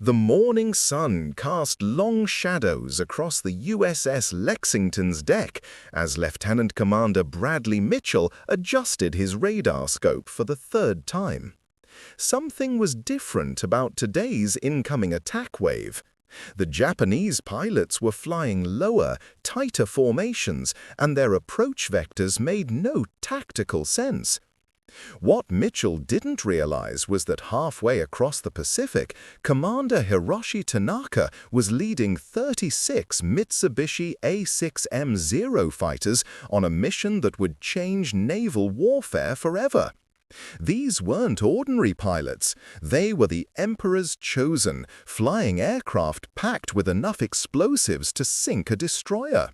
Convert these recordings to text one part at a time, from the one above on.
The morning sun cast long shadows across the USS Lexington's deck as Lieutenant Commander Bradley Mitchell adjusted his radar scope for the third time. Something was different about today's incoming attack wave. The Japanese pilots were flying lower, tighter formations, and their approach vectors made no tactical sense. What Mitchell didn't realize was that halfway across the Pacific, Commander Hiroshi Tanaka was leading 36 Mitsubishi A6M0 fighters on a mission that would change naval warfare forever. These weren't ordinary pilots. They were the Emperor's chosen, flying aircraft packed with enough explosives to sink a destroyer.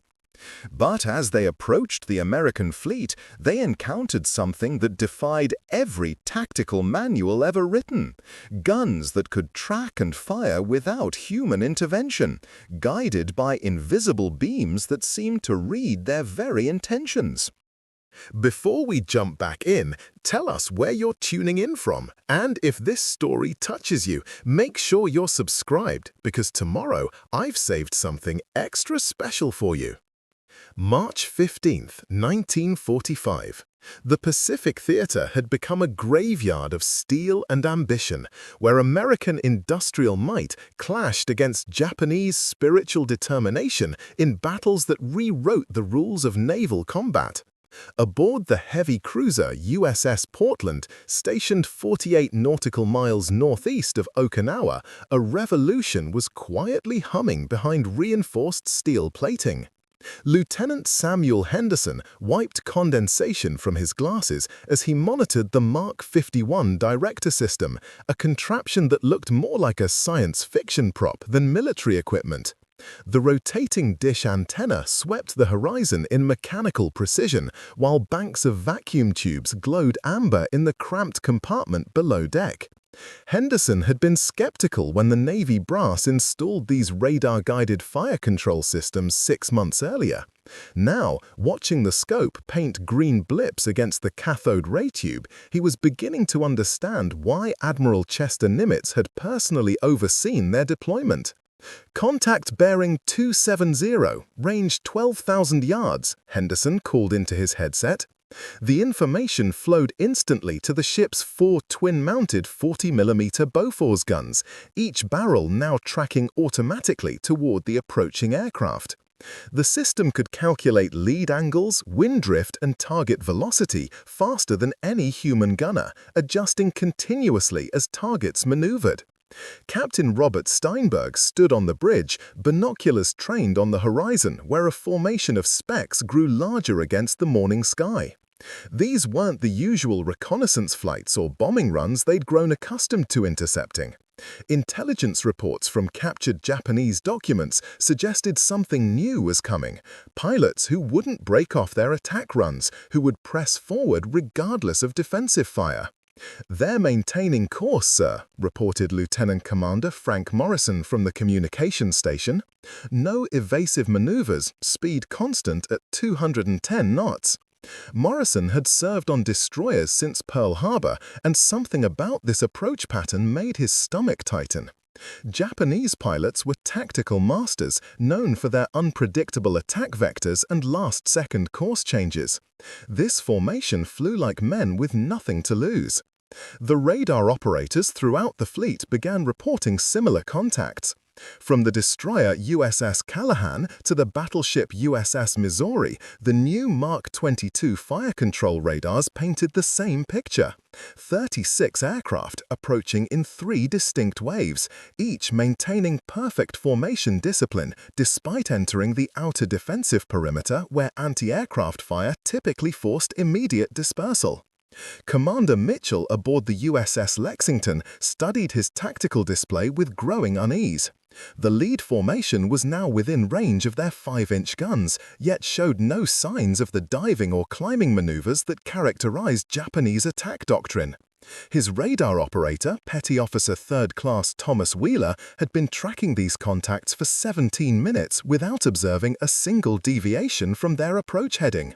But as they approached the American fleet, they encountered something that defied every tactical manual ever written. Guns that could track and fire without human intervention, guided by invisible beams that seemed to read their very intentions. Before we jump back in, tell us where you're tuning in from, and if this story touches you, make sure you're subscribed, because tomorrow I've saved something extra special for you. March 15th, 1945. The Pacific Theater had become a graveyard of steel and ambition, where American industrial might clashed against Japanese spiritual determination in battles that rewrote the rules of naval combat. Aboard the heavy cruiser USS Portland, stationed 48 nautical miles northeast of Okinawa, a revolution was quietly humming behind reinforced steel plating. Lieutenant Samuel Henderson wiped condensation from his glasses as he monitored the Mark 51 director system, a contraption that looked more like a science fiction prop than military equipment. The rotating dish antenna swept the horizon in mechanical precision, while banks of vacuum tubes glowed amber in the cramped compartment below deck. Henderson had been skeptical when the Navy brass installed these radar-guided fire control systems 6 months earlier. Now, watching the scope paint green blips against the cathode ray tube, he was beginning to understand why Admiral Chester Nimitz had personally overseen their deployment. "Contact bearing 270, range 12,000 yards, Henderson called into his headset. The information flowed instantly to the ship's 4 twin-mounted 40mm Bofors guns, each barrel now tracking automatically toward the approaching aircraft. The system could calculate lead angles, wind drift, and target velocity faster than any human gunner, adjusting continuously as targets maneuvered. Captain Robert Steinberg stood on the bridge, binoculars trained on the horizon where a formation of specks grew larger against the morning sky. These weren't the usual reconnaissance flights or bombing runs they'd grown accustomed to intercepting. Intelligence reports from captured Japanese documents suggested something new was coming. Pilots who wouldn't break off their attack runs, who would press forward regardless of defensive fire. "They're maintaining course, sir," reported Lieutenant Commander Frank Morrison from the communications station. "No evasive maneuvers, speed constant at 210 knots. Morrison had served on destroyers since Pearl Harbor, and something about this approach pattern made his stomach tighten. Japanese pilots were tactical masters, known for their unpredictable attack vectors and last-second course changes. This formation flew like men with nothing to lose. The radar operators throughout the fleet began reporting similar contacts. From the destroyer USS Callahan to the battleship USS Missouri, the new Mark 22 fire control radars painted the same picture. 36 aircraft approaching in 3 distinct waves, each maintaining perfect formation discipline despite entering the outer defensive perimeter where anti-aircraft fire typically forced immediate dispersal. Commander Mitchell aboard the USS Lexington studied his tactical display with growing unease. The lead formation was now within range of their 5-inch guns, yet showed no signs of the diving or climbing maneuvers that characterized Japanese attack doctrine. His radar operator, Petty Officer 3rd Class Thomas Wheeler, had been tracking these contacts for 17 minutes without observing a single deviation from their approach heading.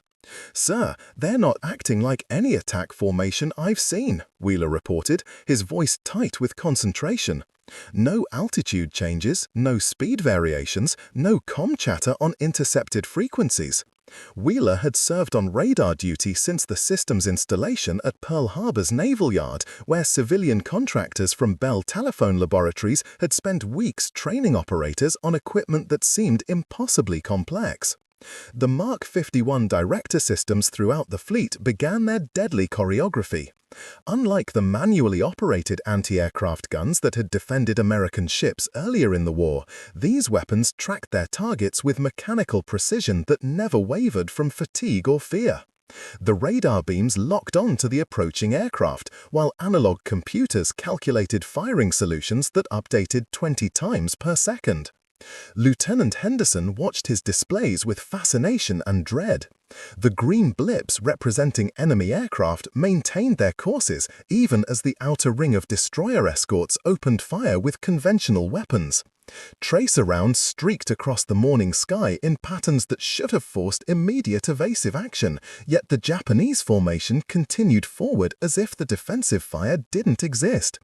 "Sir, they're not acting like any attack formation I've seen," Wheeler reported, his voice tight with concentration. "No altitude changes, no speed variations, no comm chatter on intercepted frequencies." Wheeler had served on radar duty since the system's installation at Pearl Harbor's Naval Yard, where civilian contractors from Bell Telephone Laboratories had spent weeks training operators on equipment that seemed impossibly complex. The Mark 51 director systems throughout the fleet began their deadly choreography. Unlike the manually operated anti-aircraft guns that had defended American ships earlier in the war, these weapons tracked their targets with mechanical precision that never wavered from fatigue or fear. The radar beams locked on to the approaching aircraft, while analog computers calculated firing solutions that updated 20 times per second. Lieutenant Henderson watched his displays with fascination and dread. The green blips representing enemy aircraft maintained their courses even as the outer ring of destroyer escorts opened fire with conventional weapons. Tracer rounds streaked across the morning sky in patterns that should have forced immediate evasive action, yet the Japanese formation continued forward as if the defensive fire didn't exist.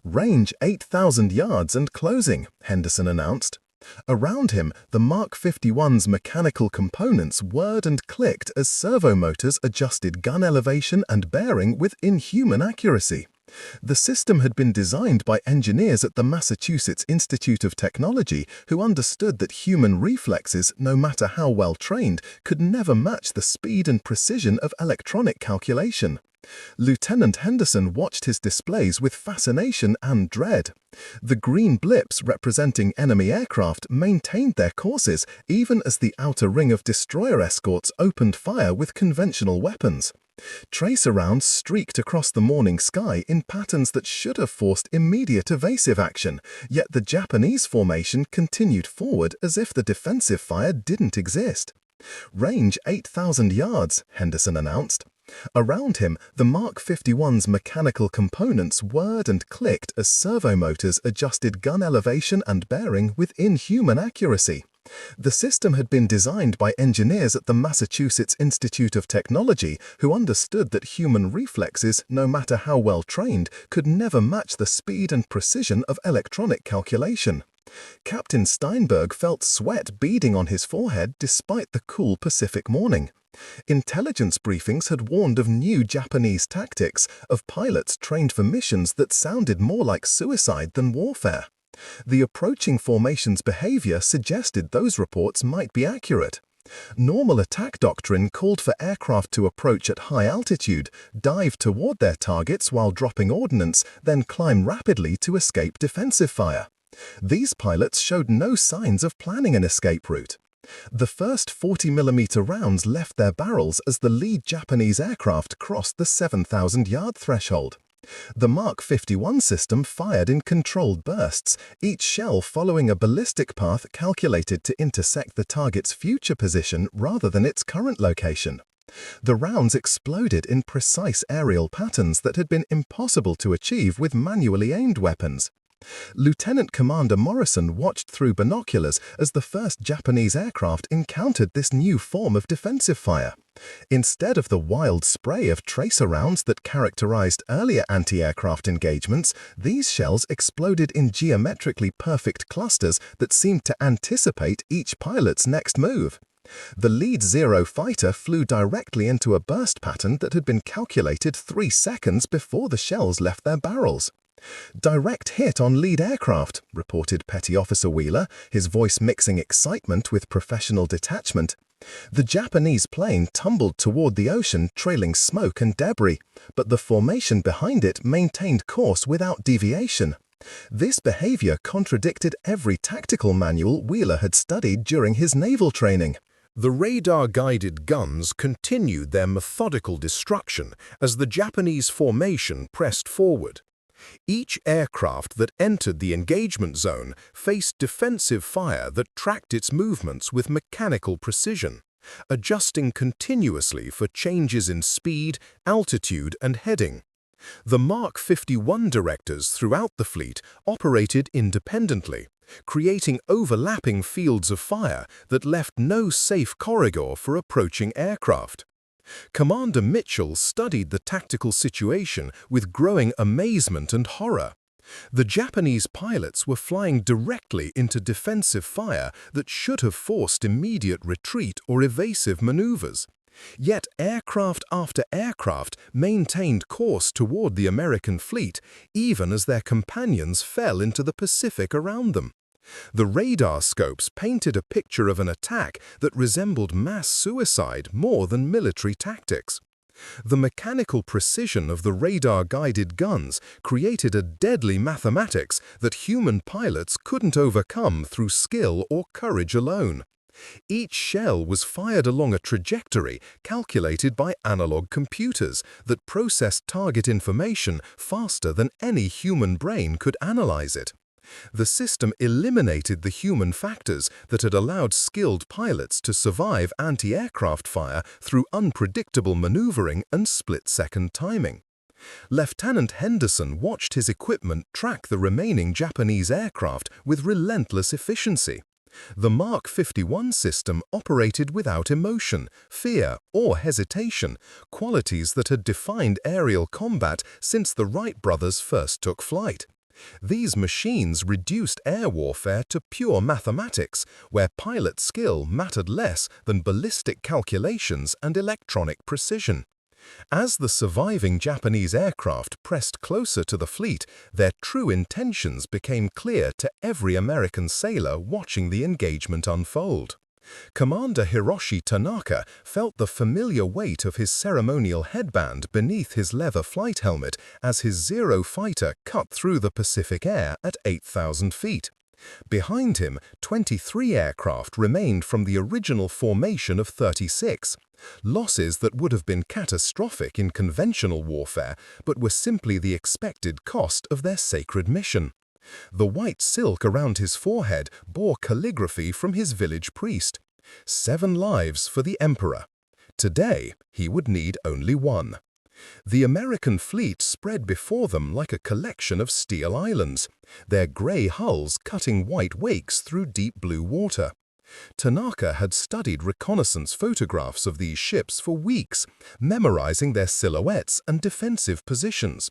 "Range 8,000 yards and closing," Henderson announced. Around him, the Mark 51's mechanical components whirred and clicked as servo motors adjusted gun elevation and bearing with inhuman accuracy. The system had been designed by engineers at the Massachusetts Institute of Technology who understood that human reflexes, no matter how well trained, could never match the speed and precision of electronic calculation. Lieutenant Henderson watched his displays with fascination and dread. The green blips representing enemy aircraft maintained their courses even as the outer ring of destroyer escorts opened fire with conventional weapons. Tracer rounds streaked across the morning sky in patterns that should have forced immediate evasive action, yet the Japanese formation continued forward as if the defensive fire didn't exist. "Range 8,000 yards," Henderson announced. Around him, the Mark 51's mechanical components whirred and clicked as servo motors adjusted gun elevation and bearing with inhuman accuracy. The system had been designed by engineers at the Massachusetts Institute of Technology who understood that human reflexes, no matter how well trained, could never match the speed and precision of electronic calculation. Captain Steinberg felt sweat beading on his forehead despite the cool Pacific morning. Intelligence briefings had warned of new Japanese tactics, of pilots trained for missions that sounded more like suicide than warfare. The approaching formation's behavior suggested those reports might be accurate. Normal attack doctrine called for aircraft to approach at high altitude, dive toward their targets while dropping ordnance, then climb rapidly to escape defensive fire. These pilots showed no signs of planning an escape route. The first 40mm rounds left their barrels as the lead Japanese aircraft crossed the 7,000-yard threshold. The Mark 51 system fired in controlled bursts, each shell following a ballistic path calculated to intersect the target's future position rather than its current location. The rounds exploded in precise aerial patterns that had been impossible to achieve with manually aimed weapons. Lieutenant Commander Morrison watched through binoculars as the first Japanese aircraft encountered this new form of defensive fire. Instead of the wild spray of tracer rounds that characterized earlier anti-aircraft engagements, these shells exploded in geometrically perfect clusters that seemed to anticipate each pilot's next move. The lead Zero fighter flew directly into a burst pattern that had been calculated 3 seconds before the shells left their barrels. "Direct hit on lead aircraft," reported Petty Officer Wheeler, his voice mixing excitement with professional detachment. The Japanese plane tumbled toward the ocean, trailing smoke and debris, but the formation behind it maintained course without deviation. This behavior contradicted every tactical manual Wheeler had studied during his naval training. The radar-guided guns continued their methodical destruction as the Japanese formation pressed forward. Each aircraft that entered the engagement zone faced defensive fire that tracked its movements with mechanical precision, adjusting continuously for changes in speed, altitude, and heading. The Mark 51 directors throughout the fleet operated independently, creating overlapping fields of fire that left no safe corridor for approaching aircraft. Commander Mitchell studied the tactical situation with growing amazement and horror. The Japanese pilots were flying directly into defensive fire that should have forced immediate retreat or evasive maneuvers. Yet aircraft after aircraft maintained course toward the American fleet, even as their companions fell into the Pacific around them. The radar scopes painted a picture of an attack that resembled mass suicide more than military tactics. The mechanical precision of the radar-guided guns created a deadly mathematics that human pilots couldn't overcome through skill or courage alone. Each shell was fired along a trajectory calculated by analog computers that processed target information faster than any human brain could analyze it. The system eliminated the human factors that had allowed skilled pilots to survive anti-aircraft fire through unpredictable maneuvering and split-second timing. Lieutenant Henderson watched his equipment track the remaining Japanese aircraft with relentless efficiency. The Mark 51 system operated without emotion, fear, or hesitation, qualities that had defined aerial combat since the Wright brothers first took flight. These machines reduced air warfare to pure mathematics, where pilot skill mattered less than ballistic calculations and electronic precision. As the surviving Japanese aircraft pressed closer to the fleet, their true intentions became clear to every American sailor watching the engagement unfold. Commander Hiroshi Tanaka felt the familiar weight of his ceremonial headband beneath his leather flight helmet as his Zero fighter cut through the Pacific air at 8,000 feet. Behind him, 23 aircraft remained from the original formation of 36, losses that would have been catastrophic in conventional warfare but were simply the expected cost of their sacred mission. The white silk around his forehead bore calligraphy from his village priest. 7 lives for the Emperor. Today, he would need only 1. The American fleet spread before them like a collection of steel islands, their gray hulls cutting white wakes through deep blue water. Tanaka had studied reconnaissance photographs of these ships for weeks, memorizing their silhouettes and defensive positions.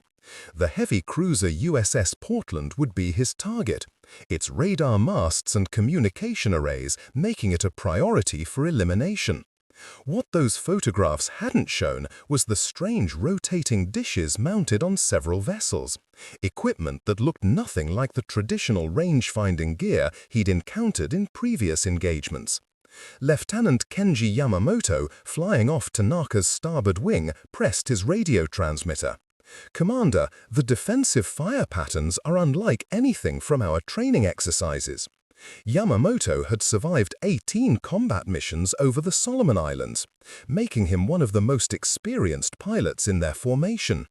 The heavy cruiser USS Portland would be his target, its radar masts and communication arrays making it a priority for elimination. What those photographs hadn't shown was the strange rotating dishes mounted on several vessels, equipment that looked nothing like the traditional range-finding gear he'd encountered in previous engagements. Lieutenant Kenji Yamamoto, flying off Tanaka's starboard wing, pressed his radio transmitter. "Commander, the defensive fire patterns are unlike anything from our training exercises." Yamamoto had survived 18 combat missions over the Solomon Islands, making him one of the most experienced pilots in their formation.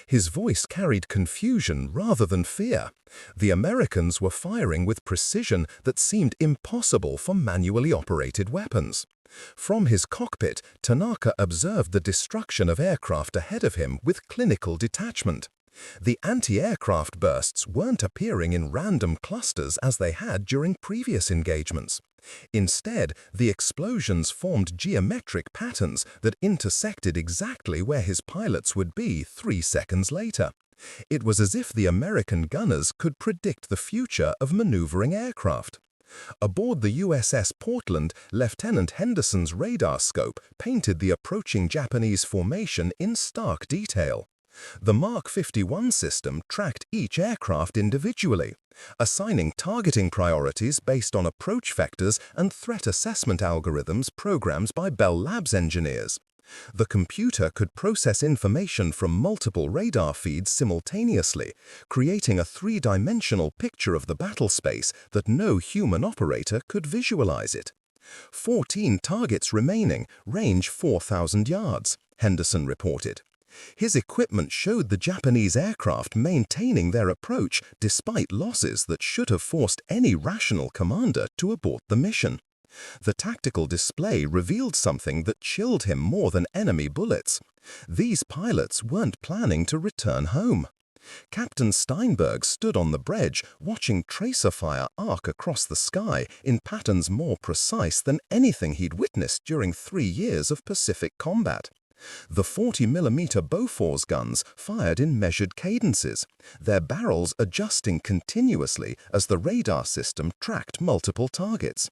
His voice carried confusion rather than fear. The Americans were firing with precision that seemed impossible for manually operated weapons. From his cockpit, Tanaka observed the destruction of aircraft ahead of him with clinical detachment. The anti-aircraft bursts weren't appearing in random clusters as they had during previous engagements. Instead, the explosions formed geometric patterns that intersected exactly where his pilots would be 3 seconds later. It was as if the American gunners could predict the future of maneuvering aircraft. Aboard the USS Portland, Lieutenant Henderson's radar scope painted the approaching Japanese formation in stark detail. The Mark 51 system tracked each aircraft individually, assigning targeting priorities based on approach vectors and threat assessment algorithms programmed by Bell Labs engineers. The computer could process information from multiple radar feeds simultaneously, creating a 3-dimensional picture of the battle space that no human operator could visualize it. 14 targets remaining, range 4,000 yards, Henderson reported. His equipment showed the Japanese aircraft maintaining their approach despite losses that should have forced any rational commander to abort the mission. The tactical display revealed something that chilled him more than enemy bullets. These pilots weren't planning to return home. Captain Steinberg stood on the bridge, watching tracer fire arc across the sky in patterns more precise than anything he'd witnessed during 3 years of Pacific combat. The 40mm Bofors guns fired in measured cadences, their barrels adjusting continuously as the radar system tracked multiple targets.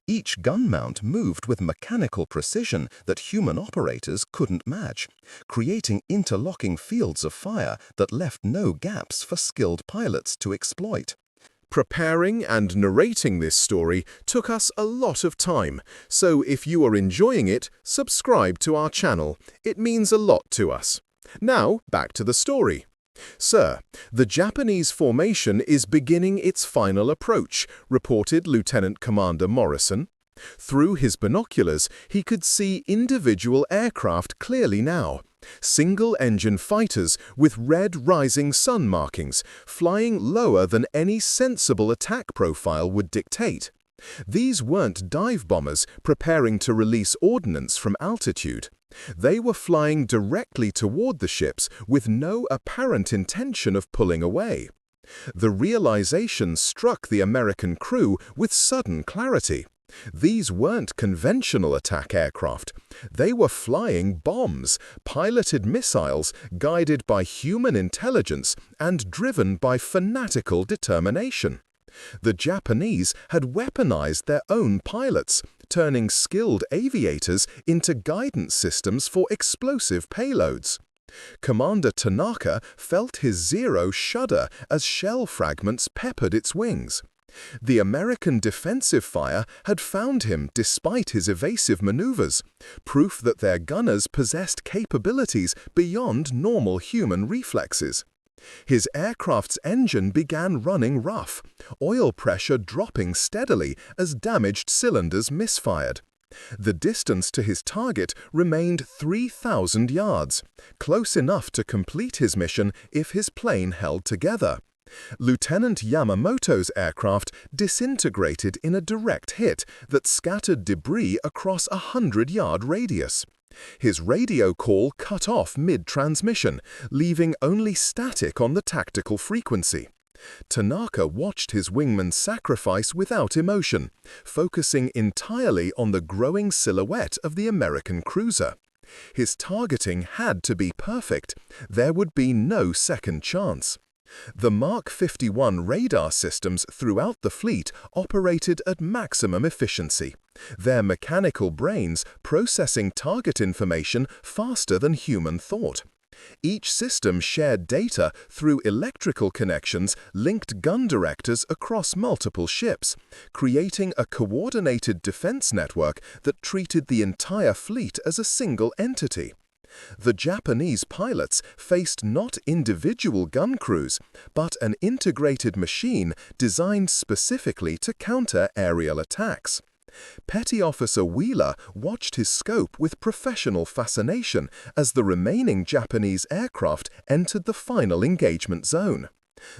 Each gun mount moved with mechanical precision that human operators couldn't match, creating interlocking fields of fire that left no gaps for skilled pilots to exploit. Preparing and narrating this story took us a lot of time, so if you are enjoying it, subscribe to our channel. It means a lot to us. Now, back to the story. Sir, the Japanese formation is beginning its final approach, reported Lieutenant Commander Morrison. Through his binoculars, he could see individual aircraft clearly now. Single-engine fighters with red rising sun markings, flying lower than any sensible attack profile would dictate. These weren't dive bombers preparing to release ordnance from altitude. They were flying directly toward the ships with no apparent intention of pulling away. The realization struck the American crew with sudden clarity. These weren't conventional attack aircraft. They were flying bombs, piloted missiles guided by human intelligence and driven by fanatical determination. The Japanese had weaponized their own pilots, turning skilled aviators into guidance systems for explosive payloads. Commander Tanaka felt his Zero shudder as shell fragments peppered its wings. The American defensive fire had found him despite his evasive maneuvers, proof that their gunners possessed capabilities beyond normal human reflexes. His aircraft's engine began running rough, oil pressure dropping steadily as damaged cylinders misfired. The distance to his target remained 3,000 yards, close enough to complete his mission if his plane held together. Lieutenant Yamamoto's aircraft disintegrated in a direct hit that scattered debris across a 100-yard radius. His radio call cut off mid-transmission, leaving only static on the tactical frequency. Tanaka watched his wingman's sacrifice without emotion, focusing entirely on the growing silhouette of the American cruiser. His targeting had to be perfect. There would be no second chance. The Mark 51 radar systems throughout the fleet operated at maximum efficiency, their mechanical brains processing target information faster than human thought. Each system shared data through electrical connections linked gun directors across multiple ships, creating a coordinated defense network that treated the entire fleet as a single entity. The Japanese pilots faced not individual gun crews, but an integrated machine designed specifically to counter aerial attacks. Petty Officer Wheeler watched his scope with professional fascination as the remaining Japanese aircraft entered the final engagement zone.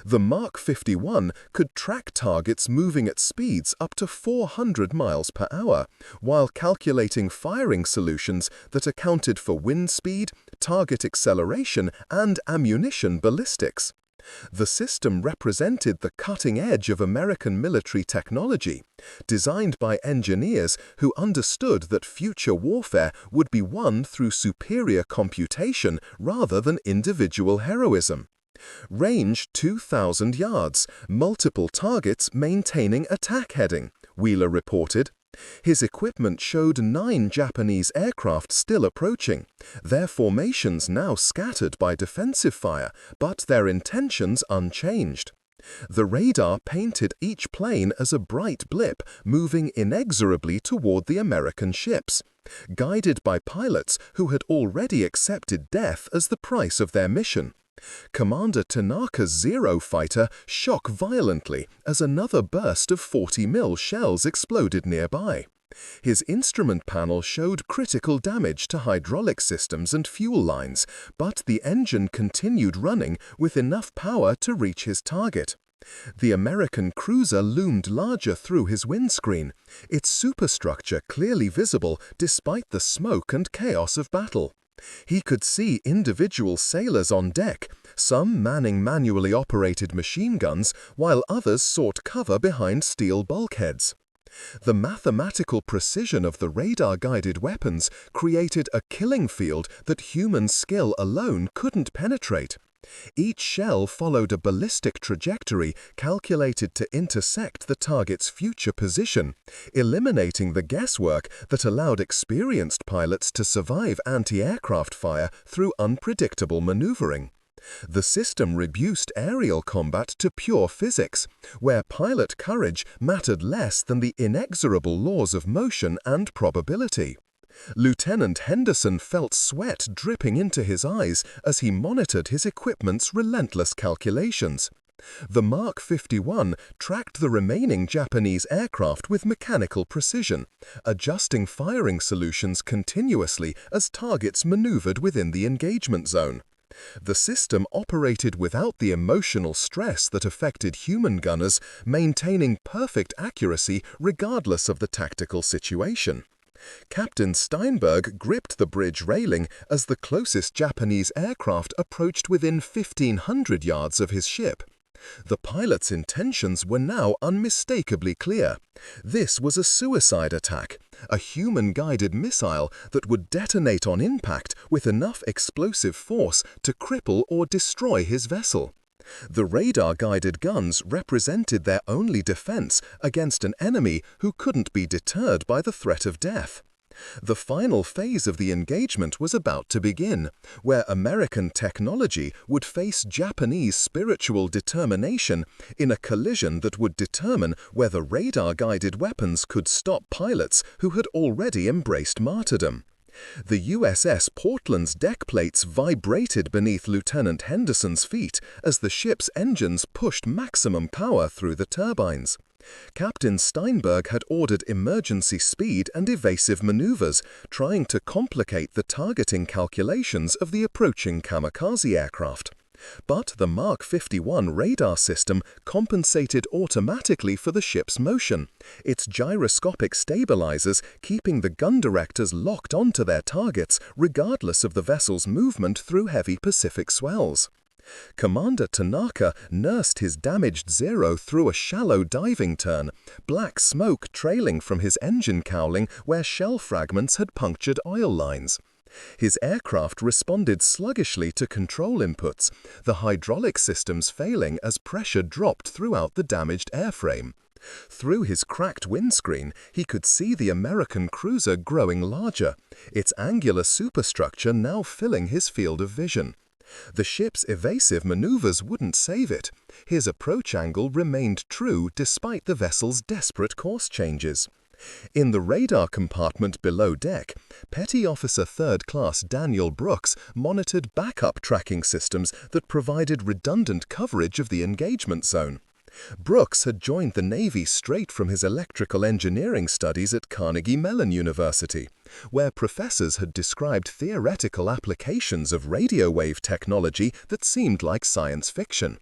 The Mark 51 could track targets moving at speeds up to 400 miles per hour, while calculating firing solutions that accounted for wind speed, target acceleration, and ammunition ballistics. The system represented the cutting edge of American military technology, designed by engineers who understood that future warfare would be won through superior computation rather than individual heroism. Range 2,000 yards, multiple targets maintaining attack heading, Wheeler reported. His equipment showed 9 Japanese aircraft still approaching, their formations now scattered by defensive fire, but their intentions unchanged. The radar painted each plane as a bright blip moving inexorably toward the American ships, guided by pilots who had already accepted death as the price of their mission. Commander Tanaka's Zero fighter shook violently as another burst of 40mm shells exploded nearby. His instrument panel showed critical damage to hydraulic systems and fuel lines, but the engine continued running with enough power to reach his target. The American cruiser loomed larger through his windscreen, its superstructure clearly visible despite the smoke and chaos of battle. He could see individual sailors on deck, some manning manually operated machine guns, while others sought cover behind steel bulkheads. The mathematical precision of the radar-guided weapons created a killing field that human skill alone couldn't penetrate. Each shell followed a ballistic trajectory calculated to intersect the target's future position, eliminating the guesswork that allowed experienced pilots to survive anti-aircraft fire through unpredictable maneuvering. The system reduced aerial combat to pure physics, where pilot courage mattered less than the inexorable laws of motion and probability. Lieutenant Henderson felt sweat dripping into his eyes as he monitored his equipment's relentless calculations. The Mark 51 tracked the remaining Japanese aircraft with mechanical precision, adjusting firing solutions continuously as targets maneuvered within the engagement zone. The system operated without the emotional stress that affected human gunners, maintaining perfect accuracy regardless of the tactical situation. Captain Steinberg gripped the bridge railing as the closest Japanese aircraft approached within 1,500 yards of his ship. The pilot's intentions were now unmistakably clear. This was a suicide attack, a human-guided missile that would detonate on impact with enough explosive force to cripple or destroy his vessel. The radar-guided guns represented their only defense against an enemy who couldn't be deterred by the threat of death. The final phase of the engagement was about to begin, where American technology would face Japanese spiritual determination in a collision that would determine whether radar-guided weapons could stop pilots who had already embraced martyrdom. The USS Portland's deck plates vibrated beneath Lieutenant Henderson's feet as the ship's engines pushed maximum power through the turbines. Captain Steinberg had ordered emergency speed and evasive maneuvers, trying to complicate the targeting calculations of the approaching Kamikaze aircraft. But the Mark 51 radar system compensated automatically for the ship's motion, its gyroscopic stabilizers keeping the gun directors locked onto their targets regardless of the vessel's movement through heavy Pacific swells. Commander Tanaka nursed his damaged Zero through a shallow diving turn, black smoke trailing from his engine cowling where shell fragments had punctured oil lines. His aircraft responded sluggishly to control inputs, the hydraulic systems failing as pressure dropped throughout the damaged airframe. Through his cracked windscreen, he could see the American cruiser growing larger, its angular superstructure now filling his field of vision. The ship's evasive maneuvers wouldn't save it. His approach angle remained true despite the vessel's desperate course changes. In the radar compartment below deck, Petty Officer 3rd Class Daniel Brooks monitored backup tracking systems that provided redundant coverage of the engagement zone. Brooks had joined the Navy straight from his electrical engineering studies at Carnegie Mellon University, where professors had described theoretical applications of radio wave technology that seemed like science fiction.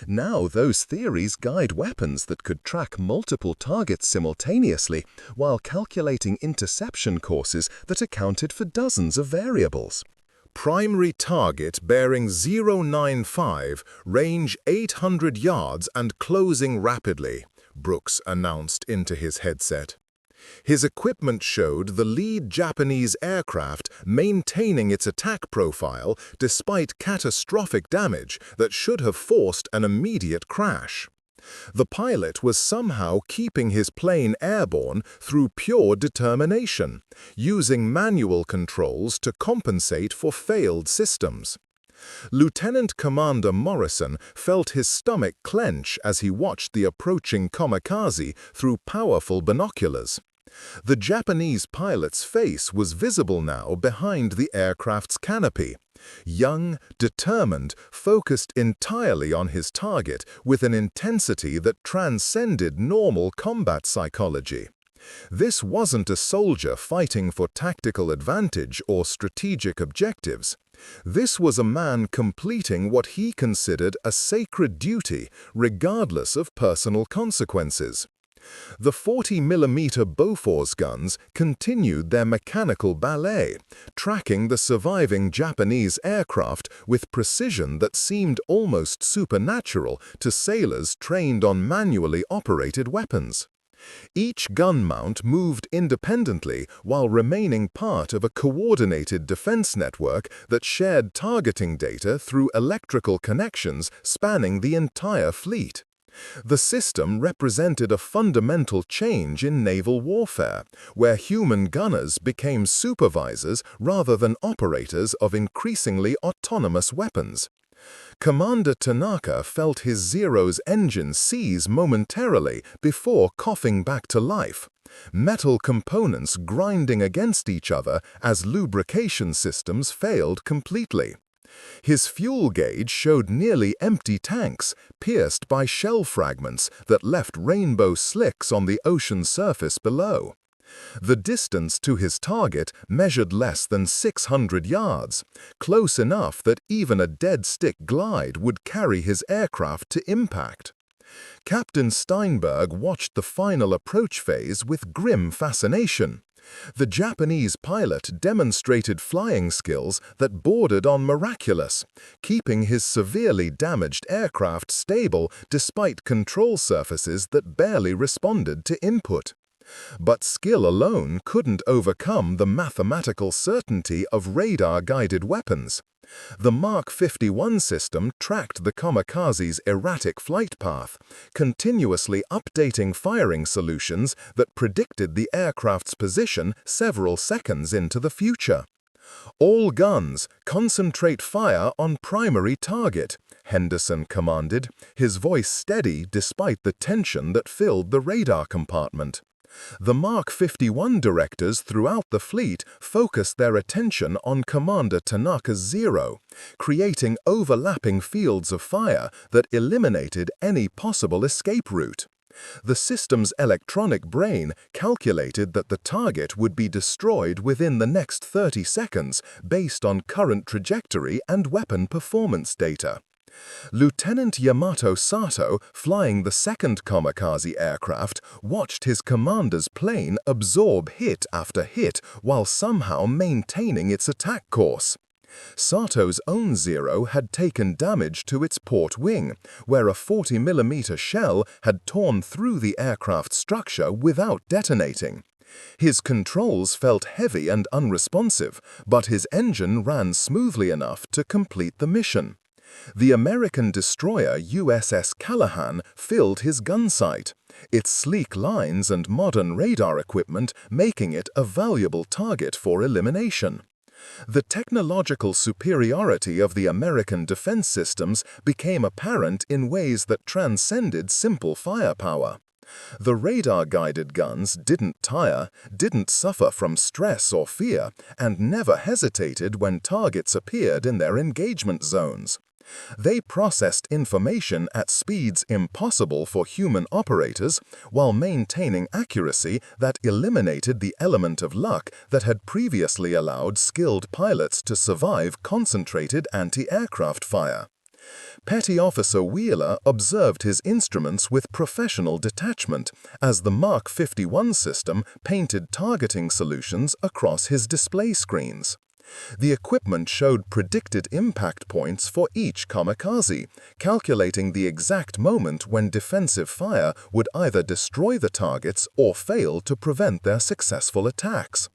Now those theories guide weapons that could track multiple targets simultaneously while calculating interception courses that accounted for dozens of variables. Primary target bearing 095, range 800 yards and closing rapidly, Brooks announced into his headset. His equipment showed the lead Japanese aircraft maintaining its attack profile despite catastrophic damage that should have forced an immediate crash. The pilot was somehow keeping his plane airborne through pure determination, using manual controls to compensate for failed systems. Lieutenant Commander Morrison felt his stomach clench as he watched the approaching Kamikaze through powerful binoculars. The Japanese pilot's face was visible now behind the aircraft's canopy. Young, determined, focused entirely on his target with an intensity that transcended normal combat psychology. This wasn't a soldier fighting for tactical advantage or strategic objectives. This was a man completing what he considered a sacred duty, regardless of personal consequences. The 40mm Bofors guns continued their mechanical ballet, tracking the surviving Japanese aircraft with precision that seemed almost supernatural to sailors trained on manually operated weapons. Each gun mount moved independently while remaining part of a coordinated defense network that shared targeting data through electrical connections spanning the entire fleet. The system represented a fundamental change in naval warfare, where human gunners became supervisors rather than operators of increasingly autonomous weapons. Commander Tanaka felt his Zero's engine seize momentarily before coughing back to life, metal components grinding against each other as lubrication systems failed completely. His fuel gauge showed nearly empty tanks, pierced by shell fragments that left rainbow slicks on the ocean surface below. The distance to his target measured less than 600 yards, close enough that even a dead-stick glide would carry his aircraft to impact. Captain Steinberg watched the final approach phase with grim fascination. The Japanese pilot demonstrated flying skills that bordered on miraculous, keeping his severely damaged aircraft stable despite control surfaces that barely responded to input. But skill alone couldn't overcome the mathematical certainty of radar-guided weapons. The Mark 51 system tracked the Kamikaze's erratic flight path, continuously updating firing solutions that predicted the aircraft's position several seconds into the future. "All guns, concentrate fire on primary target," Henderson commanded, his voice steady despite the tension that filled the radar compartment. The Mark 51 directors throughout the fleet focused their attention on Commander Tanaka's Zero, creating overlapping fields of fire that eliminated any possible escape route. The system's electronic brain calculated that the target would be destroyed within the next 30 seconds based on current trajectory and weapon performance data. Lieutenant Yamato Sato, flying the second Kamikaze aircraft, watched his commander's plane absorb hit after hit while somehow maintaining its attack course. Sato's own Zero had taken damage to its port wing, where a 40mm shell had torn through the aircraft's structure without detonating. His controls felt heavy and unresponsive, but his engine ran smoothly enough to complete the mission. The American destroyer USS Callahan filled his gun sight, its sleek lines and modern radar equipment making it a valuable target for elimination. The technological superiority of the American defense systems became apparent in ways that transcended simple firepower. The radar-guided guns didn't tire, didn't suffer from stress or fear, and never hesitated when targets appeared in their engagement zones. They processed information at speeds impossible for human operators while maintaining accuracy that eliminated the element of luck that had previously allowed skilled pilots to survive concentrated anti-aircraft fire. Petty Officer Wheeler observed his instruments with professional detachment as the Mark 51 system painted targeting solutions across his display screens. The equipment showed predicted impact points for each kamikaze, calculating the exact moment when defensive fire would either destroy the targets or fail to prevent their successful attacks.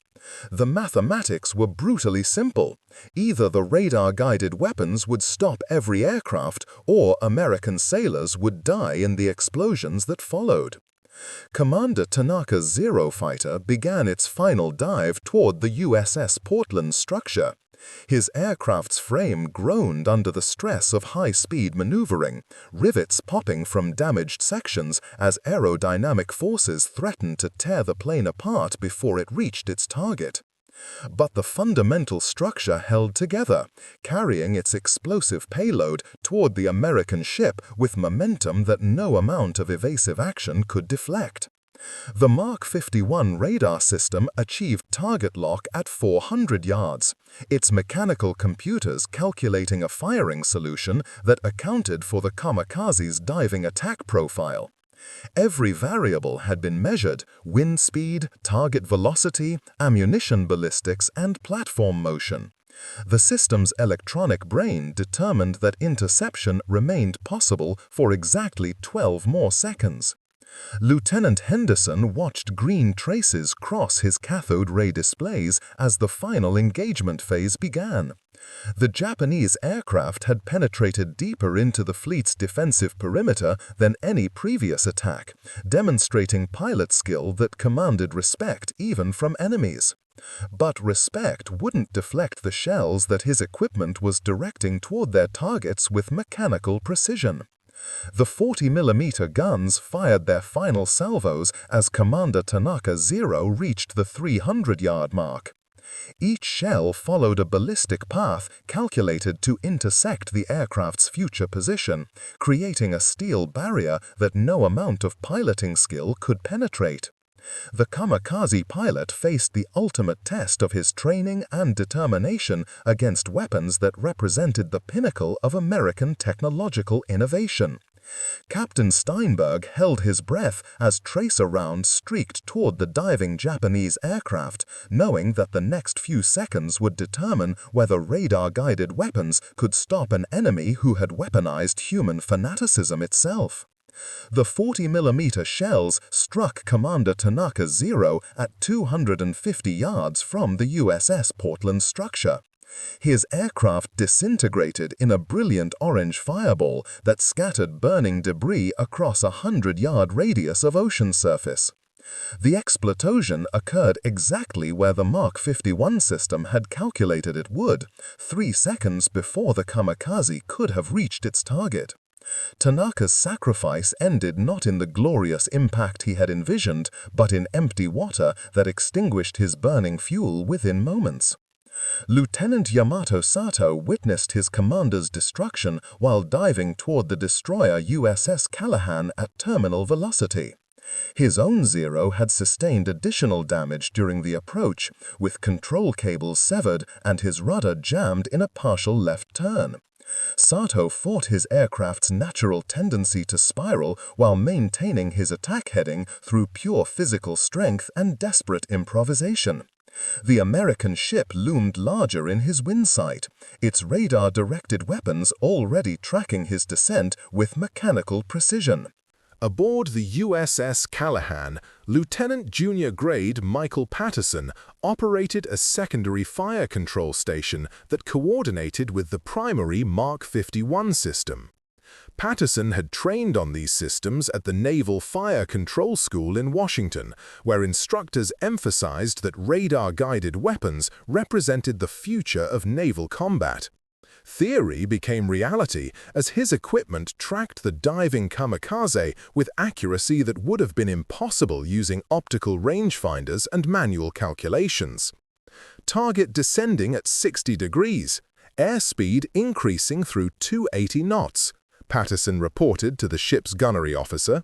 The mathematics were brutally simple. Either the radar-guided weapons would stop every aircraft, or American sailors would die in the explosions that followed. Commander Tanaka's Zero fighter began its final dive toward the USS Portland structure. His aircraft's frame groaned under the stress of high-speed maneuvering, rivets popping from damaged sections as aerodynamic forces threatened to tear the plane apart before it reached its target. But the fundamental structure held together, carrying its explosive payload toward the American ship with momentum that no amount of evasive action could deflect. The Mark 51 radar system achieved target lock at 400 yards, its mechanical computers calculating a firing solution that accounted for the kamikaze's diving attack profile. Every variable had been measured: wind speed, target velocity, ammunition ballistics, and platform motion. The system's electronic brain determined that interception remained possible for exactly 12 more seconds. Lieutenant Henderson watched green traces cross his cathode ray displays as the final engagement phase began. The Japanese aircraft had penetrated deeper into the fleet's defensive perimeter than any previous attack, demonstrating pilot skill that commanded respect even from enemies. But respect wouldn't deflect the shells that his equipment was directing toward their targets with mechanical precision. The 40mm guns fired their final salvos as Commander Tanaka Zero reached the 300-yard mark. Each shell followed a ballistic path calculated to intersect the aircraft's future position, creating a steel barrier that no amount of piloting skill could penetrate. The Kamikaze pilot faced the ultimate test of his training and determination against weapons that represented the pinnacle of American technological innovation. Captain Steinberg held his breath as tracer rounds streaked toward the diving Japanese aircraft, knowing that the next few seconds would determine whether radar-guided weapons could stop an enemy who had weaponized human fanaticism itself. The 40mm shells struck Commander Tanaka Zero at 250 yards from the USS Portland structure. His aircraft disintegrated in a brilliant orange fireball that scattered burning debris across a 100-yard radius of ocean surface. The explosion occurred exactly where the Mark 51 system had calculated it would, 3 seconds before the Kamikaze could have reached its target. Tanaka's sacrifice ended not in the glorious impact he had envisioned, but in empty water that extinguished his burning fuel within moments. Lieutenant Yamato Sato witnessed his commander's destruction while diving toward the destroyer USS Callahan at terminal velocity. His own Zero had sustained additional damage during the approach, with control cables severed and his rudder jammed in a partial left turn. Sato fought his aircraft's natural tendency to spiral while maintaining his attack heading through pure physical strength and desperate improvisation. The American ship loomed larger in his wind sight, its radar-directed weapons already tracking his descent with mechanical precision. Aboard the USS Callahan, Lieutenant Junior Grade Michael Patterson operated a secondary fire control station that coordinated with the primary Mark 51 system. Patterson had trained on these systems at the Naval Fire Control School in Washington, where instructors emphasized that radar-guided weapons represented the future of naval combat. Theory became reality as his equipment tracked the diving Kamikaze with accuracy that would have been impossible using optical rangefinders and manual calculations. Target descending at 60 degrees, airspeed increasing through 280 knots, Patterson reported to the ship's gunnery officer.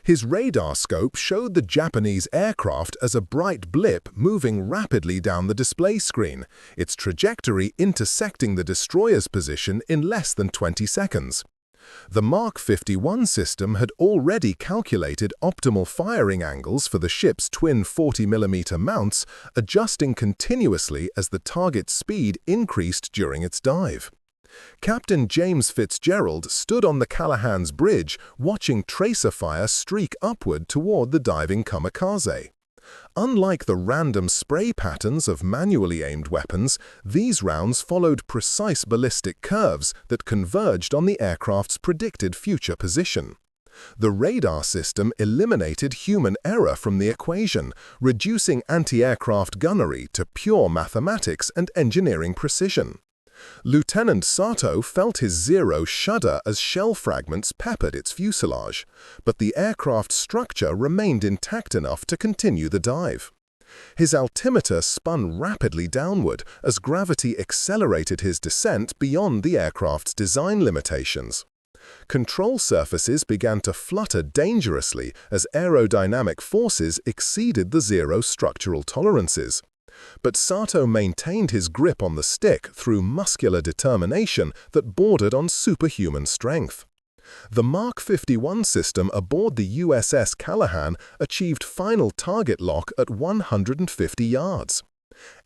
His radar scope showed the Japanese aircraft as a bright blip moving rapidly down the display screen, its trajectory intersecting the destroyer's position in less than 20 seconds. The Mark 51 system had already calculated optimal firing angles for the ship's twin 40mm mounts, adjusting continuously as the target speed increased during its dive. Captain James Fitzgerald stood on the Callahan's bridge watching tracer fire streak upward toward the diving Kamikaze. Unlike the random spray patterns of manually aimed weapons, these rounds followed precise ballistic curves that converged on the aircraft's predicted future position. The radar system eliminated human error from the equation, reducing anti-aircraft gunnery to pure mathematics and engineering precision. Lieutenant Sato felt his Zero shudder as shell fragments peppered its fuselage, but the aircraft's structure remained intact enough to continue the dive. His altimeter spun rapidly downward as gravity accelerated his descent beyond the aircraft's design limitations. Control surfaces began to flutter dangerously as aerodynamic forces exceeded the Zero's structural tolerances. But Sato maintained his grip on the stick through muscular determination that bordered on superhuman strength. The Mark 51 system aboard the USS Callahan achieved final target lock at 150 yards.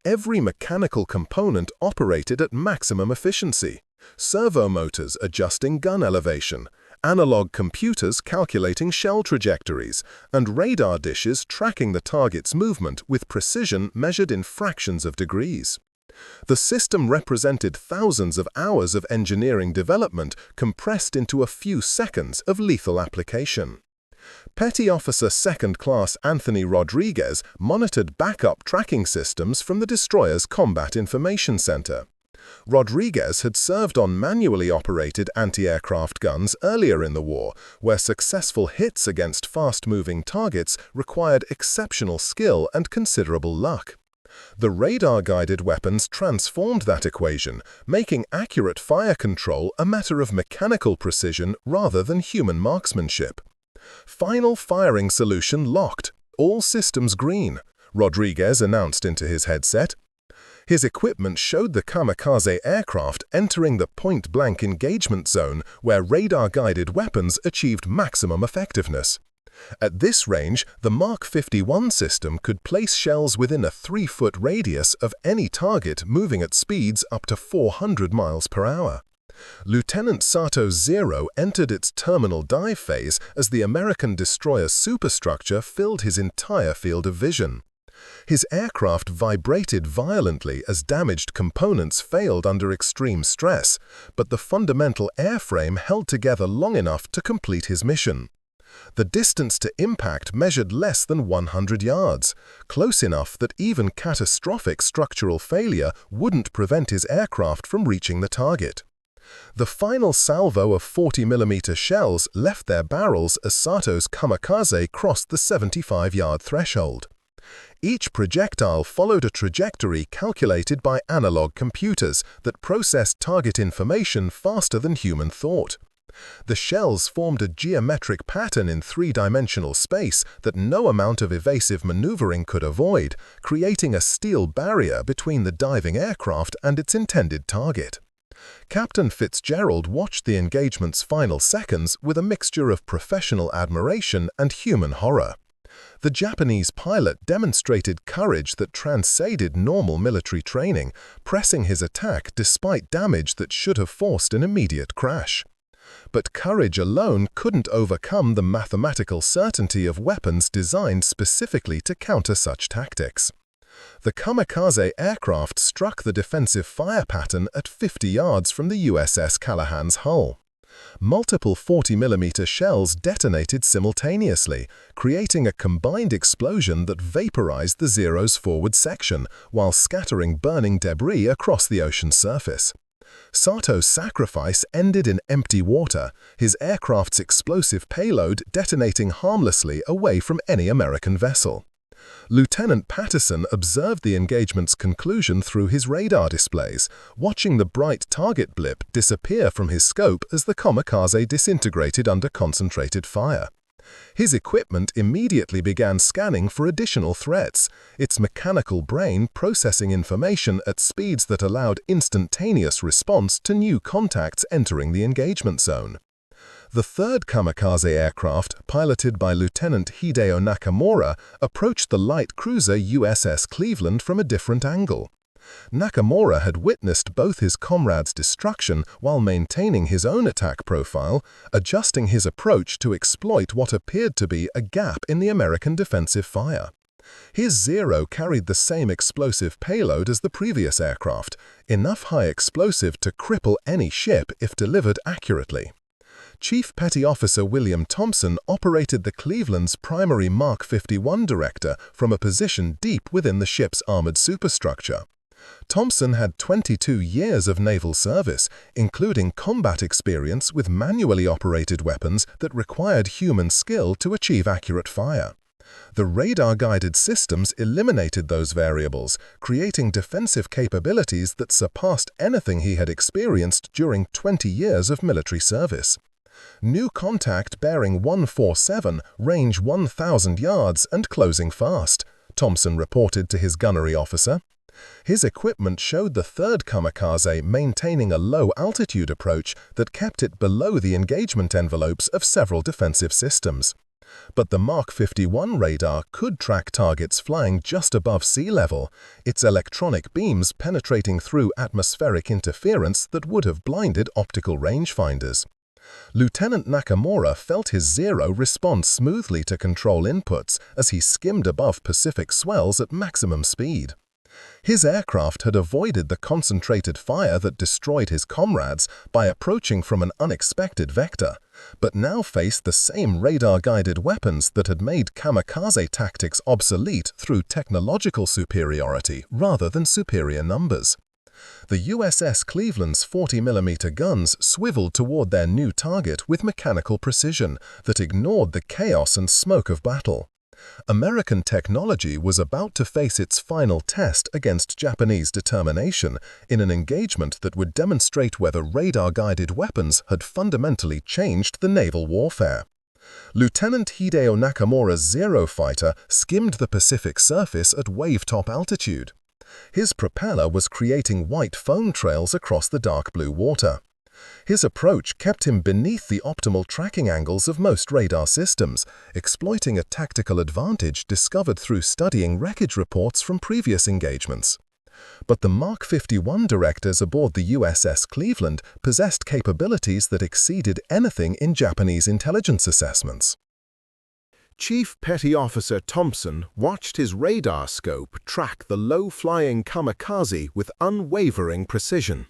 Every mechanical component operated at maximum efficiency, servo motors adjusting gun elevation, analog computers calculating shell trajectories, and radar dishes tracking the target's movement with precision measured in fractions of degrees. The system represented thousands of hours of engineering development compressed into a few seconds of lethal application. Petty Officer Second Class Anthony Rodriguez monitored backup tracking systems from the destroyer's Combat Information Center. Rodriguez had served on manually operated anti-aircraft guns earlier in the war, where successful hits against fast-moving targets required exceptional skill and considerable luck. The radar-guided weapons transformed that equation, making accurate fire control a matter of mechanical precision rather than human marksmanship. Final firing solution locked. All systems green, Rodriguez announced into his headset. His equipment showed the Kamikaze aircraft entering the point-blank engagement zone where radar-guided weapons achieved maximum effectiveness. At this range, the Mark 51 system could place shells within a 3-foot radius of any target moving at speeds up to 400 miles per hour. Lieutenant Sato's Zero entered its terminal dive phase as the American destroyer's superstructure filled his entire field of vision. His aircraft vibrated violently as damaged components failed under extreme stress, but the fundamental airframe held together long enough to complete his mission. The distance to impact measured less than 100 yards, close enough that even catastrophic structural failure wouldn't prevent his aircraft from reaching the target. The final salvo of 40mm shells left their barrels as Sato's Kamikaze crossed the 75-yard threshold. Each projectile followed a trajectory calculated by analog computers that processed target information faster than human thought. The shells formed a geometric pattern in 3-dimensional space that no amount of evasive maneuvering could avoid, creating a steel barrier between the diving aircraft and its intended target. Captain Fitzgerald watched the engagement's final seconds with a mixture of professional admiration and human horror. The Japanese pilot demonstrated courage that transcended normal military training, pressing his attack despite damage that should have forced an immediate crash. But courage alone couldn't overcome the mathematical certainty of weapons designed specifically to counter such tactics. The Kamikaze aircraft struck the defensive fire pattern at 50 yards from the USS Callahan's hull. Multiple 40mm shells detonated simultaneously, creating a combined explosion that vaporized the Zero's forward section while scattering burning debris across the ocean's surface. Sato's sacrifice ended in empty water, his aircraft's explosive payload detonating harmlessly away from any American vessel. Lieutenant Patterson observed the engagement's conclusion through his radar displays, watching the bright target blip disappear from his scope as the Kamikaze disintegrated under concentrated fire. His equipment immediately began scanning for additional threats, its mechanical brain processing information at speeds that allowed instantaneous response to new contacts entering the engagement zone. The third Kamikaze aircraft, piloted by Lieutenant Hideo Nakamura, approached the light cruiser USS Cleveland from a different angle. Nakamura had witnessed both his comrades' destruction while maintaining his own attack profile, adjusting his approach to exploit what appeared to be a gap in the American defensive fire. His Zero carried the same explosive payload as the previous aircraft, enough high explosive to cripple any ship if delivered accurately. Chief Petty Officer William Thompson operated the Cleveland's primary Mark 51 director from a position deep within the ship's armored superstructure. Thompson had 22 years of naval service, including combat experience with manually operated weapons that required human skill to achieve accurate fire. The radar-guided systems eliminated those variables, creating defensive capabilities that surpassed anything he had experienced during 20 years of military service. New contact bearing 147, range 1,000 yards and closing fast, Thompson reported to his gunnery officer. His equipment showed the third Kamikaze maintaining a low-altitude approach that kept it below the engagement envelopes of several defensive systems. But the Mark 51 radar could track targets flying just above sea level, its electronic beams penetrating through atmospheric interference that would have blinded optical rangefinders. Lieutenant Nakamura felt his Zero respond smoothly to control inputs as he skimmed above Pacific swells at maximum speed. His aircraft had avoided the concentrated fire that destroyed his comrades by approaching from an unexpected vector, but now faced the same radar-guided weapons that had made kamikaze tactics obsolete through technological superiority rather than superior numbers. The USS Cleveland's 40mm guns swiveled toward their new target with mechanical precision that ignored the chaos and smoke of battle. American technology was about to face its final test against Japanese determination in an engagement that would demonstrate whether radar-guided weapons had fundamentally changed the naval warfare. Lieutenant Hideo Nakamura's Zero fighter skimmed the Pacific surface at wave-top altitude. His propeller was creating white foam trails across the dark blue water. His approach kept him beneath the optimal tracking angles of most radar systems, exploiting a tactical advantage discovered through studying wreckage reports from previous engagements. But the Mark 51 directors aboard the USS Cleveland possessed capabilities that exceeded anything in Japanese intelligence assessments. Chief Petty Officer Thompson watched his radar scope track the low-flying Kamikaze with unwavering precision.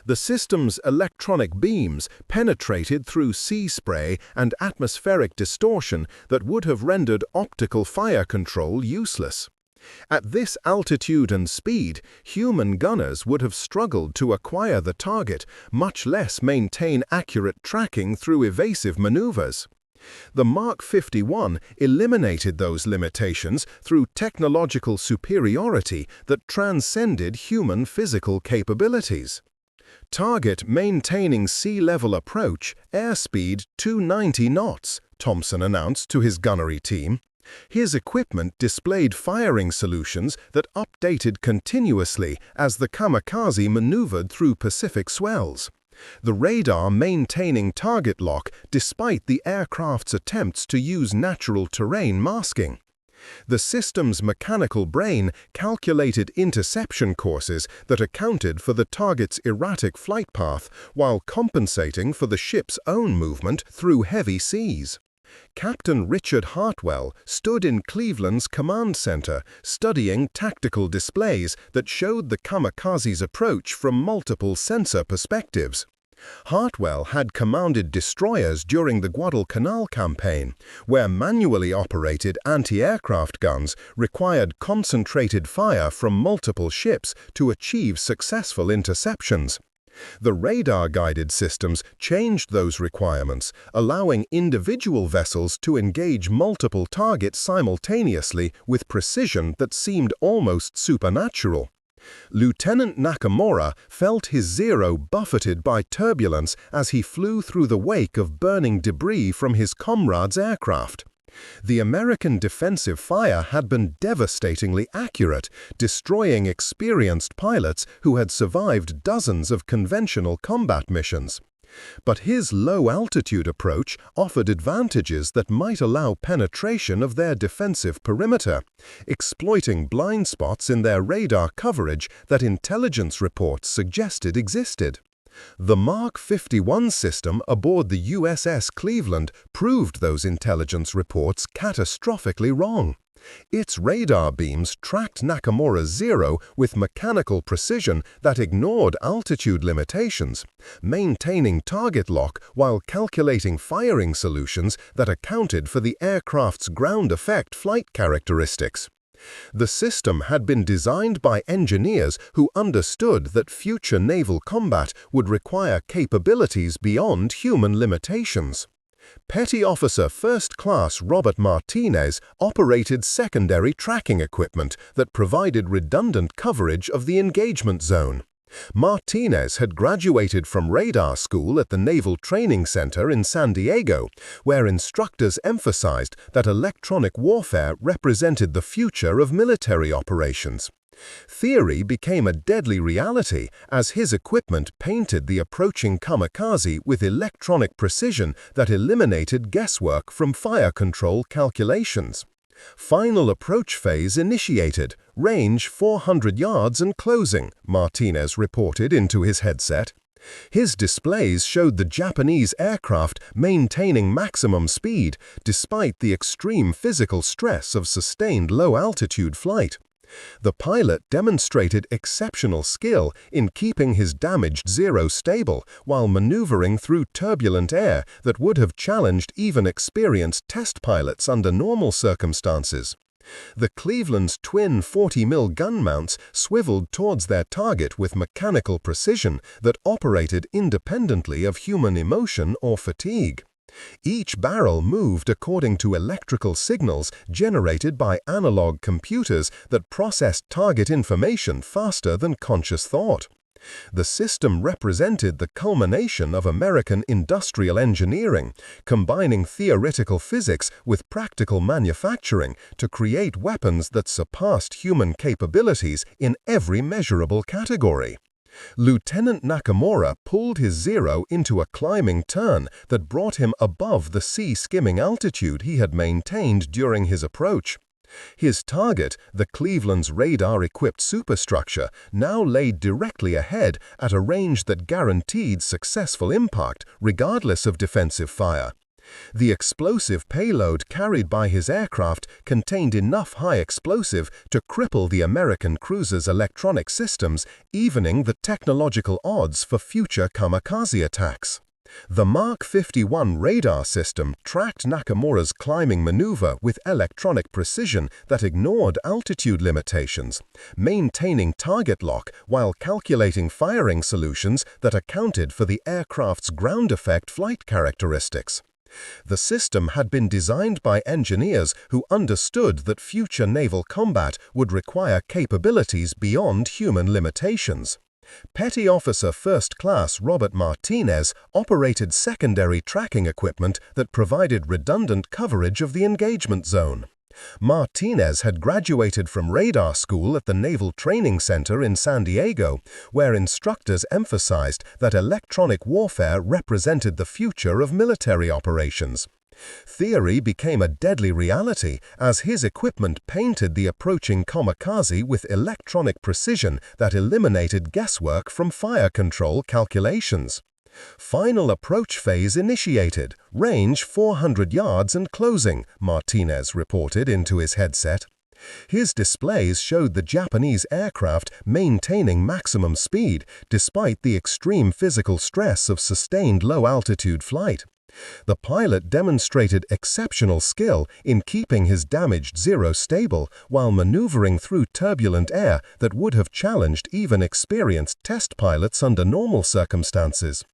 The system's electronic beams penetrated through sea spray and atmospheric distortion that would have rendered optical fire control useless. At this altitude and speed, human gunners would have struggled to acquire the target, much less maintain accurate tracking through evasive maneuvers. The Mark 51 eliminated those limitations through technological superiority that transcended human physical capabilities. Target maintaining sea-level approach, airspeed 290 knots, Thompson announced to his gunnery team. His equipment displayed firing solutions that updated continuously as the Kamikaze maneuvered through Pacific swells. The radar maintaining target lock despite the aircraft's attempts to use natural terrain masking. The system's mechanical brain calculated interception courses that accounted for the target's erratic flight path while compensating for the ship's own movement through heavy seas. Captain Richard Hartwell stood in Cleveland's command center studying tactical displays that showed the Kamikaze's approach from multiple sensor perspectives. Hartwell had commanded destroyers during the Guadalcanal campaign, where manually operated anti-aircraft guns required concentrated fire from multiple ships to achieve successful interceptions. The radar-guided systems changed those requirements, allowing individual vessels to engage multiple targets simultaneously with precision that seemed almost supernatural. Lieutenant Nakamura felt his Zero buffeted by turbulence as he flew through the wake of burning debris from his comrades' aircraft. The American defensive fire had been devastatingly accurate, destroying experienced pilots who had survived dozens of conventional combat missions. But his low-altitude approach offered advantages that might allow penetration of their defensive perimeter, exploiting blind spots in their radar coverage that intelligence reports suggested existed. The Mark 51 system aboard the USS Cleveland proved those intelligence reports catastrophically wrong. Its radar beams tracked Nakamura's Zero with mechanical precision that ignored altitude limitations, maintaining target lock while calculating firing solutions that accounted for the aircraft's ground effect flight characteristics. The system had been designed by engineers who understood that future naval combat would require capabilities beyond human limitations. Petty Officer First Class Robert Martinez operated secondary tracking equipment that provided redundant coverage of the engagement zone. Martinez had graduated from radar school at the Naval Training Center in San Diego, where instructors emphasized that electronic warfare represented the future of military operations. Theory became a deadly reality as his equipment painted the approaching Kamikaze with electronic precision that eliminated guesswork from fire control calculations. Final approach phase initiated, range 400 yards and closing, Martinez reported into his headset. His displays showed the Japanese aircraft maintaining maximum speed despite the extreme physical stress of sustained low-altitude flight. The pilot demonstrated exceptional skill in keeping his damaged Zero stable while maneuvering through turbulent air that would have challenged even experienced test pilots under normal circumstances. The Cleveland's twin 40mm gun mounts swiveled towards their target with mechanical precision that operated independently of human emotion or fatigue. Each barrel moved according to electrical signals generated by analog computers that processed target information faster than conscious thought. The system represented the culmination of American industrial engineering, combining theoretical physics with practical manufacturing to create weapons that surpassed human capabilities in every measurable category. Lieutenant Nakamura pulled his Zero into a climbing turn that brought him above the sea-skimming altitude he had maintained during his approach. His target, the Cleveland's radar-equipped superstructure, now lay directly ahead at a range that guaranteed successful impact regardless of defensive fire. The explosive payload carried by his aircraft contained enough high explosive to cripple the American cruiser's electronic systems, evening the technological odds for future kamikaze attacks. The Mark 51 radar system tracked Nakamura's climbing maneuver with electronic precision that ignored altitude limitations, maintaining target lock while calculating firing solutions that accounted for the aircraft's ground effect flight characteristics. The system had been designed by engineers who understood that future naval combat would require capabilities beyond human limitations. Petty Officer First Class Robert Martinez operated secondary tracking equipment that provided redundant coverage of the engagement zone. Martinez had graduated from radar school at the Naval Training Center in San Diego, where instructors emphasized that electronic warfare represented the future of military operations. Theory became a deadly reality as his equipment painted the approaching kamikaze with electronic precision that eliminated guesswork from fire control calculations. Final approach phase initiated, range 400 yards and closing, Martinez reported into his headset. His displays showed the Japanese aircraft maintaining maximum speed despite the extreme physical stress of sustained low-altitude flight. The pilot demonstrated exceptional skill in keeping his damaged Zero stable while maneuvering through turbulent air that would have challenged even experienced test pilots under normal circumstances.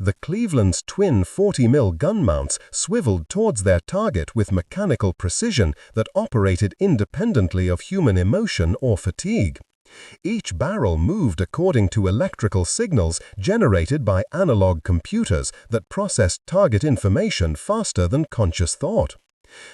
The Cleveland's twin 40mm gun mounts swiveled towards their target with mechanical precision that operated independently of human emotion or fatigue. Each barrel moved according to electrical signals generated by analog computers that processed target information faster than conscious thought.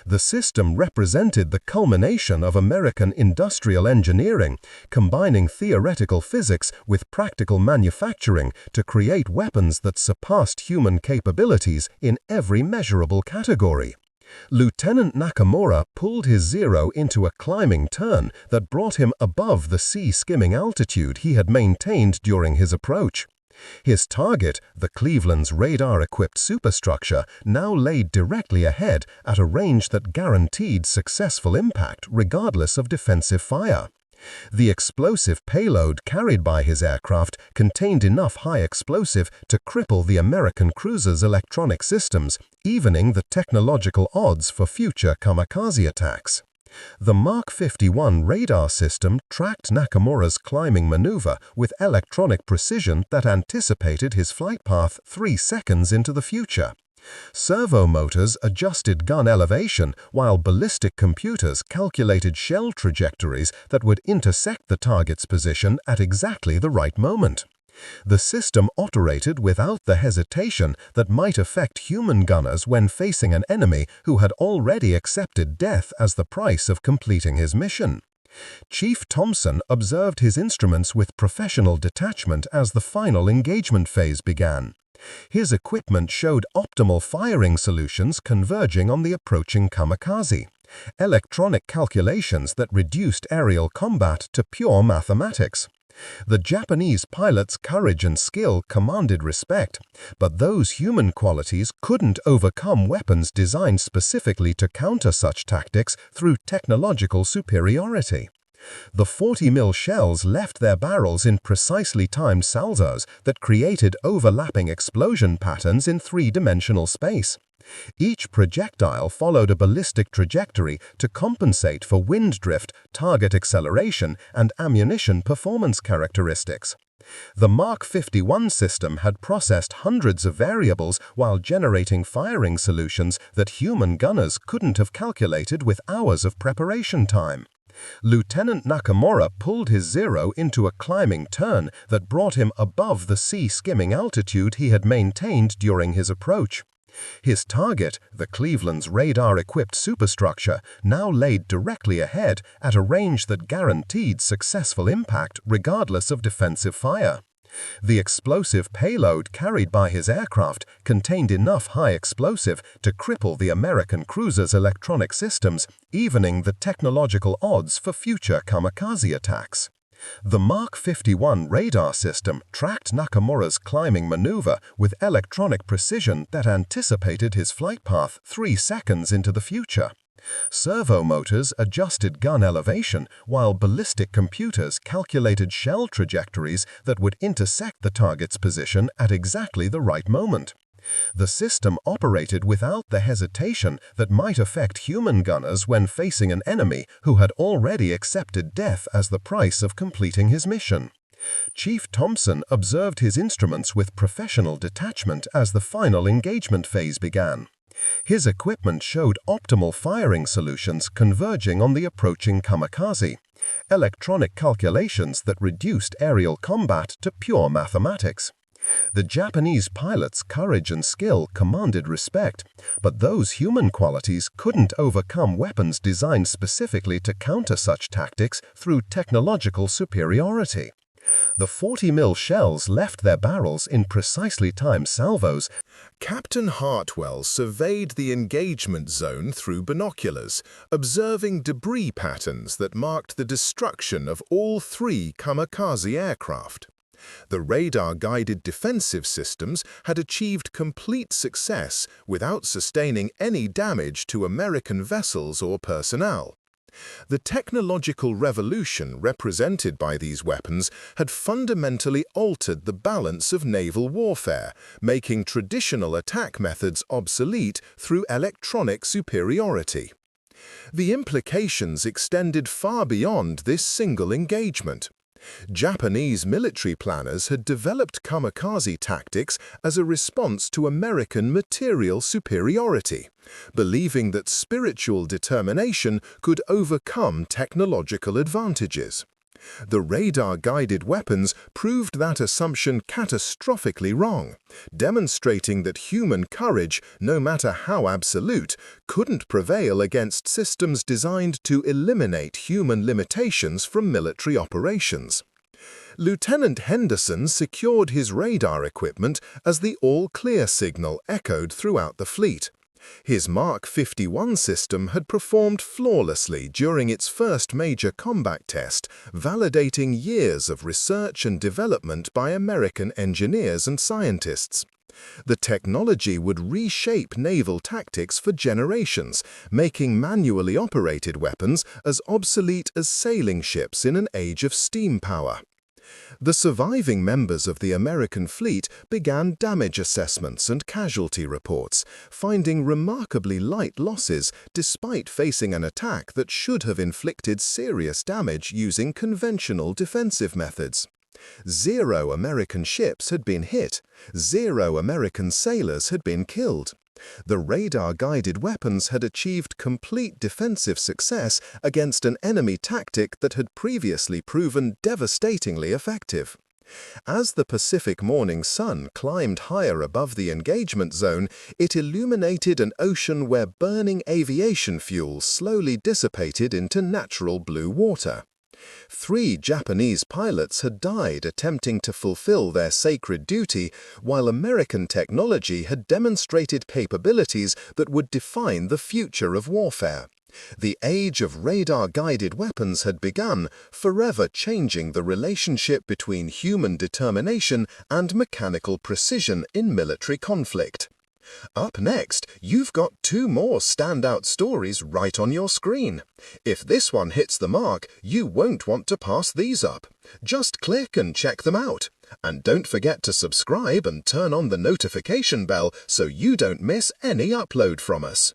The system represented the culmination of American industrial engineering, combining theoretical physics with practical manufacturing to create weapons that surpassed human capabilities in every measurable category. Lieutenant Nakamura pulled his Zero into a climbing turn that brought him above the sea-skimming altitude he had maintained during his approach. His target, the Cleveland's radar-equipped superstructure, now lay directly ahead at a range that guaranteed successful impact regardless of defensive fire. The explosive payload carried by his aircraft contained enough high explosive to cripple the American cruiser's electronic systems, evening the technological odds for future kamikaze attacks. The Mark 51 radar system tracked Nakamura's climbing maneuver with electronic precision that anticipated his flight path 3 seconds into the future. Servo motors adjusted gun elevation while ballistic computers calculated shell trajectories that would intersect the target's position at exactly the right moment. The system operated without the hesitation that might affect human gunners when facing an enemy who had already accepted death as the price of completing his mission. Chief Thompson observed his instruments with professional detachment as the final engagement phase began. His equipment showed optimal firing solutions converging on the approaching kamikaze, electronic calculations that reduced aerial combat to pure mathematics. The Japanese pilots' courage and skill commanded respect, but those human qualities couldn't overcome weapons designed specifically to counter such tactics through technological superiority. The 40mm shells left their barrels in precisely timed salvos that created overlapping explosion patterns in three-dimensional space. Each projectile followed a ballistic trajectory to compensate for wind drift, target acceleration, and ammunition performance characteristics. The Mark 51 system had processed hundreds of variables while generating firing solutions that human gunners couldn't have calculated with hours of preparation time. Lieutenant Nakamura pulled his Zero into a climbing turn that brought him above the sea-skimming altitude he had maintained during his approach. His target, the Cleveland's radar-equipped superstructure, now laid directly ahead at a range that guaranteed successful impact regardless of defensive fire. The explosive payload carried by his aircraft contained enough high explosive to cripple the American cruiser's electronic systems, evening the technological odds for future kamikaze attacks. The Mark 51 radar system tracked Nakamura's climbing maneuver with electronic precision that anticipated his flight path 3 seconds into the future. Servo motors adjusted gun elevation, while ballistic computers calculated shell trajectories that would intersect the target's position at exactly the right moment. The system operated without the hesitation that might affect human gunners when facing an enemy who had already accepted death as the price of completing his mission. Chief Thompson observed his instruments with professional detachment as the final engagement phase began. His equipment showed optimal firing solutions converging on the approaching kamikaze, electronic calculations that reduced aerial combat to pure mathematics. The Japanese pilots' courage and skill commanded respect, but those human qualities couldn't overcome weapons designed specifically to counter such tactics through technological superiority. The 40mm shells left their barrels in precisely timed salvos. Captain Hartwell surveyed the engagement zone through binoculars, observing debris patterns that marked the destruction of all 3 kamikaze aircraft. The radar-guided defensive systems had achieved complete success without sustaining any damage to American vessels or personnel. The technological revolution represented by these weapons had fundamentally altered the balance of naval warfare, making traditional attack methods obsolete through electronic superiority. The implications extended far beyond this single engagement. Japanese military planners had developed kamikaze tactics as a response to American material superiority, believing that spiritual determination could overcome technological advantages. The radar-guided weapons proved that assumption catastrophically wrong, demonstrating that human courage, no matter how absolute, couldn't prevail against systems designed to eliminate human limitations from military operations. Lieutenant Henderson secured his radar equipment as the all-clear signal echoed throughout the fleet. His Mark 51 system had performed flawlessly during its first major combat test, validating years of research and development by American engineers and scientists. The technology would reshape naval tactics for generations, making manually operated weapons as obsolete as sailing ships in an age of steam power. The surviving members of the American fleet began damage assessments and casualty reports, finding remarkably light losses despite facing an attack that should have inflicted serious damage using conventional defensive methods. 0 American ships had been hit, 0 American sailors had been killed. The radar-guided weapons had achieved complete defensive success against an enemy tactic that had previously proven devastatingly effective. As the Pacific morning sun climbed higher above the engagement zone, it illuminated an ocean where burning aviation fuel slowly dissipated into natural blue water. 3 Japanese pilots had died attempting to fulfill their sacred duty, while American technology had demonstrated capabilities that would define the future of warfare. The age of radar-guided weapons had begun, forever changing the relationship between human determination and mechanical precision in military conflict. Up next, you've got two more standout stories right on your screen. If this one hits the mark, you won't want to pass these up. Just click and check them out. And don't forget to subscribe and turn on the notification bell so you don't miss any upload from us.